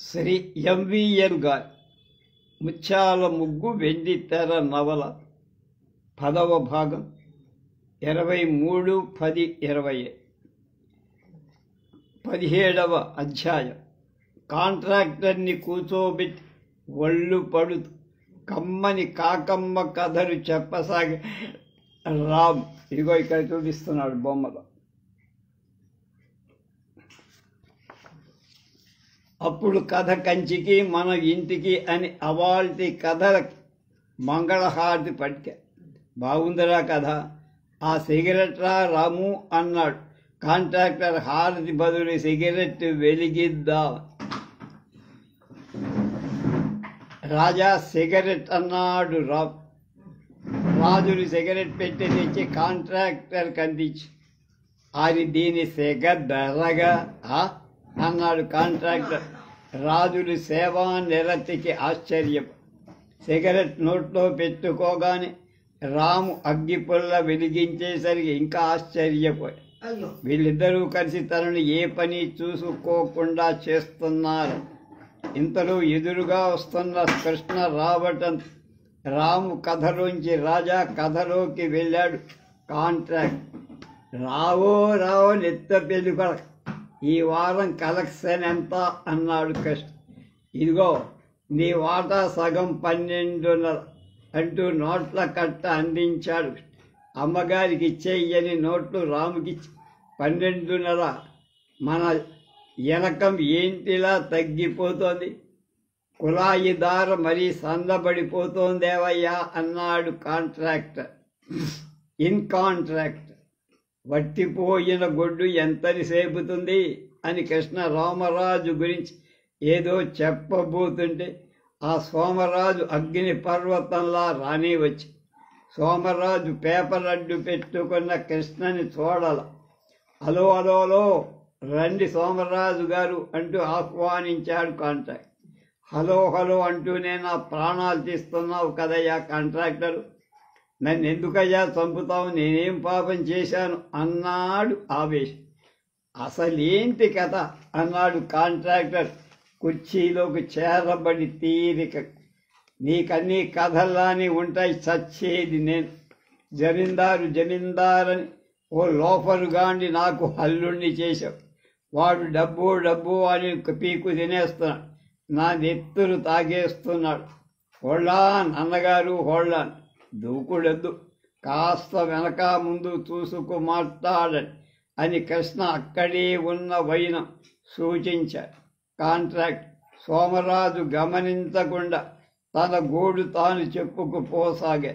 Shri MVN గారి ముత్యాల ముగ్గు వెండి తెర నవల 10వ భాగం 23/10/20 17వ అధ్యాయం. కాంట్రాక్టర్ని కూర్చోబెట్టి ఒళ్ళు పడుతూ కమ్మని కాకమ్మ కథలు చెప్పసాగి రామ్ ఇదిగో ఇక్కడ చూపిస్తున్నాడు బొమ్మలో. అప్పుడు కథ కంచికి మన ఇంటికి అని అవాల్టి కథలకి మంగళహారతి పట్టిక. బాగుందిరా కథ, ఆ సిగరెట్ రా రాము అన్నాడు కాంట్రాక్టర్. హారతి బదులు సిగరెట్ వెలిగిద్దా రాజా సిగరెట్ అన్నాడు రాము. రాజులు సిగరెట్ పెట్టి తెచ్చి కాంట్రాక్టర్కి అందించి, అది దీని సెగ ధరగా అన్నాడు కాంట్రాక్టర్. రాజులు సేవా నిరతికి ఆశ్చర్యం. సిగరెట్ నోట్లో పెట్టుకోగానే రాము అగ్గిపుల్ల వెలిగించేసరికి ఇంకా ఆశ్చర్యపోయి, వీళ్ళిద్దరూ కలిసి తనను ఏ పని చూసుకోకుండా చేస్తున్నారు. ఇంతలో ఎదురుగా వస్తున్న కృష్ణ రావటం రాము కథలోంచి రాజా కథలోకి వెళ్ళాడు. కాంట్రాక్ట్ రావో నెత్త పెళ్లి కొడక, ఈ వారం కలెక్షన్ ఎంత అన్నాడు కృష్ణ. ఇదిగో నీ వాటా సగం 12.5 అంటూ నోట్ల కట్ట అందించాడు. అమ్మగారికి ఇచ్చేయని నోట్లు రాముకిచ్చి 12.5. మన ఎనకం ఏంటిలా తగ్గిపోతోంది, కులాయి దార మరీ సందబడిపోతోందేవయ్యా అన్నాడు కాంట్రాక్టర్. ఇన్ కాంట్రాక్ట్ వట్టిపోయిన గొడ్డు ఎంతని సేపుతుంది అని కృష్ణ రామరాజు గురించి ఏదో చెప్పబోతుంటే ఆ సోమరాజు అగ్ని పర్వతంలా రాని వచ్చి సోమరాజు పేపర్ అడ్డు పెట్టుకున్న కృష్ణని చూడాల. హలో రండి సోమరాజు గారు అంటూ ఆహ్వానించాడు కాంట్రాక్టర్. హలో అంటూనే నా ప్రాణాలు తీస్తున్నావు కదయ్యా కాంట్రాక్టరు, నన్ను ఎందుకయ్యా చంపుతావు, నేనేం పాపం చేశాను అన్నాడు ఆవేశం. అసలేంటి కథ అన్నాడు కాంట్రాక్టర్ కుర్చీలోకి చేరబడి తీరిక. నీకన్నీ కథల్లానే ఉంటాయి, చచ్చేది నేను. జమీందారని ఓ లోఫరుగాండి నాకు హల్లుణ్ణి చేశావు. వాడు డబ్బు అని పీకు తినేస్తున్నాడు, నా నెత్తురు తాగేస్తున్నాడు. హోళ్ళాన్ అన్నగారు హోళ్ళాన్, దూకుడద్దు, కాస్త వెనక ముందు చూసుకు మాట్లాడని అని కృష్ణ అక్కడే ఉన్న వైనం సూచించాడు. కాంట్రాక్ట్ సోమరాజు గమనించకుండా తన గోడు తాను చెప్పుకుపోసాగే.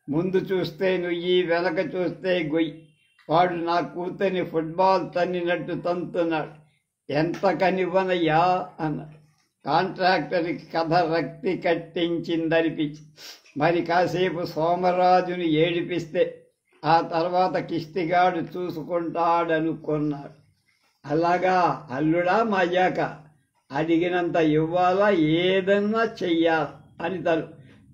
ముందు చూస్తే నుయ్యి, వెనక చూస్తే గొయ్యి. వాడు నా కూతుర్ని ఫుట్బాల్ తన్నినట్టు తంతున్నాడు, ఎంత కనివ్వనయ్యా అన్నాడు. కాంట్రాక్టర్కి కథ రక్తి కట్టించిందనిపించి మరి కాసేపు సోమరాజుని ఏడిపిస్తే ఆ తర్వాత కిష్టిగాడు చూసుకుంటాడనుకున్నాడు. అలాగా అల్లుడా మజాక, అడిగినంత ఇవ్వాలా, ఏదన్నా చెయ్యాలా అని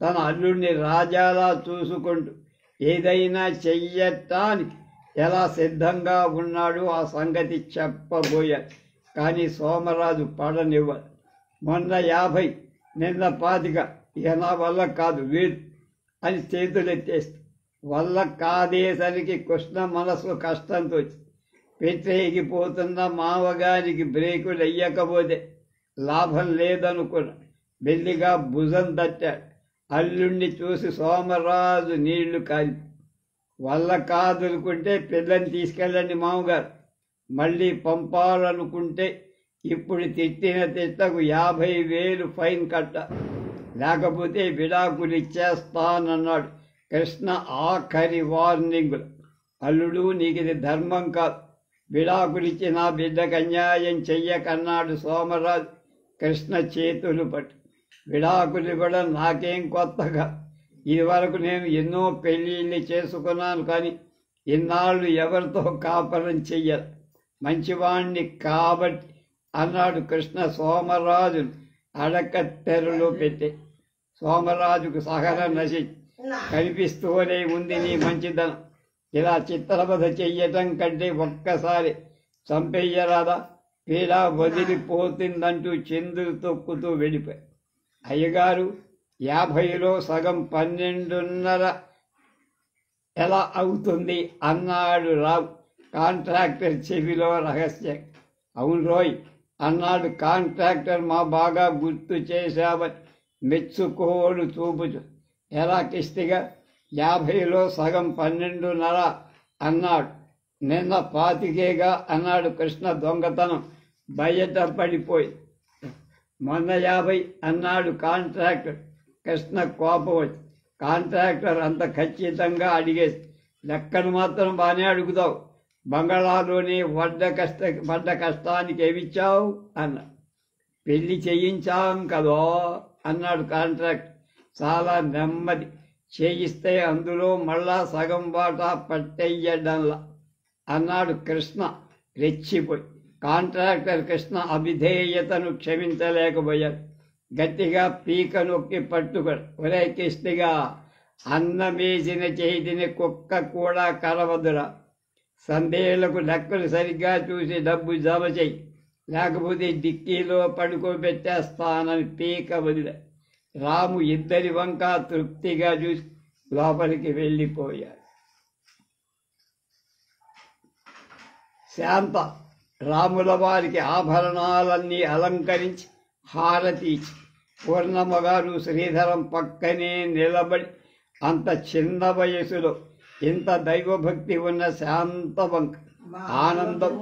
తన అల్లుడిని రాజాలా చూసుకుంటూ ఏదైనా చెయ్యటానికి ఎలా సిద్ధంగా ఉన్నాడు ఆ సంగతి చెప్పబోయాడు. కానీ సోమరాజు పడనివ్వడు. మొన్న 50, నిన్న 25, ఇక నా వల్ల కాదు వీడు అని చేతులెత్తేస్తే వల్ల కాదేసరికి కృష్ణ మనసు కష్టంతో పెట్టేగిపోతున్న మావగారికి బ్రేకులు వెయ్యకపోతే లాభం లేదనుకున్నా. మెల్లిగా భుజం తట్టాడు. అల్లుణ్ణి చూసి సోమరాజు నీళ్లు కాలి, వల్ల కాదనుకుంటే పిల్లని తీసుకెళ్ళండి మామగారు, మళ్ళీ పంపాలనుకుంటే ఇప్పుడు తిట్టిన తిట్టకు 50,000 ఫైన్ కట్ట, లేకపోతే విడాకులు ఇచ్చేస్తానన్నాడు కృష్ణ ఆఖరి వార్నింగులు. అల్లుడు నీకిది ధర్మం కాదు, విడాకులిచ్చి నా బిడ్డకు అన్యాయం చెయ్యకన్నాడు సోమరాజు కృష్ణ చేతులు పట్టు. విడాకులు ఇవ్వడం నాకేం కొత్తగా, ఇదివరకు నేను ఎన్నో పెళ్ళిళ్ళు చేసుకున్నాను, కానీ ఇన్నాళ్ళు ఎవరితో కాపరం చెయ్యాలి, మంచివాణ్ణి కాబట్టి అన్నాడు కృష్ణ సోమరాజును అడకత్తెరలో పెట్టి. సోమరాజుకు సహనం నశించి కనిపిస్తూనే ఉంది నీ మంచిదనం, ఇలా చిత్రవధ చెయ్యటం కంటే ఒక్కసారి చంపెయ్యరాదా, పీడ వదిలిపోతుందంటూ చిందులు తొక్కుతూ వెళ్ళిపోయి అయ్యగారు 50లో సగం 12:30 ఎలా అవుతుంది అన్నాడు రావు కాంట్రాక్టర్ చెవిలో రహస్యం. అవును రోయ్ అన్నాడు కాంట్రాక్టర్. మా బాగా గుర్తు చేశావని మెచ్చుకోడు చూపుచు. ఎలా కిష్టిగా 50లో సగం 12:30 అన్నాడు. నిన్న 25 అన్నాడు కృష్ణ దొంగతనం బయట పడిపోయి. మొన్న 50 అన్నాడు కాంట్రాక్టర్. కృష్ణ కోపం వచ్చి కాంట్రాక్టర్ అంత ఖచ్చితంగా అడిగేసి లెక్కను మాత్రం బాగానే అడుగుతావు. బంగాళాలోని పడ్డ కష్టానికి ఏమిచ్చావు అన్న. పెళ్లి చేయించాం కదో అన్నాడు కాంట్రాక్టర్ చాలా నెమ్మది. చేయిస్తే అందులో మళ్ళా సగం వాటా పట్టెయ్యడంలా అన్నాడు కృష్ణ రెచ్చిపోయి. కాంట్రాక్టర్ కృష్ణ అవిధేయతను క్షమించలేకపోయాడు. గట్టిగా పీక నొక్కి పట్టుకొని ఒరే కిష్టిగా అన్నమేసిన చేతిని కుక్క కూడా కరవదురా. సందేళ్లకు లెక్కలు సరిగ్గా చూసి డబ్బు జమ చెయ్యి, లేకపోతే డిక్కీలో పడుకోబెట్టేస్తానని పీక వదిలే. రాము ఇద్దరి వంక తృప్తిగా చూసి లోపలికి వెళ్ళిపోయాడు. శాంత రాముల వారికి ఆభరణాలన్నీ అలంకరించి హారతి ఇచ్చి పూర్ణమ్మగారు శ్రీధరం పక్కనే నిలబడి అంత చిన్న వయసులో ఇంత దైవభక్తి ఉన్న శాంత వంక ఆనందం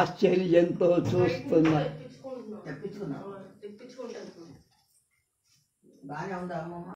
ఆశ్చర్యంతో చూస్తున్నారు.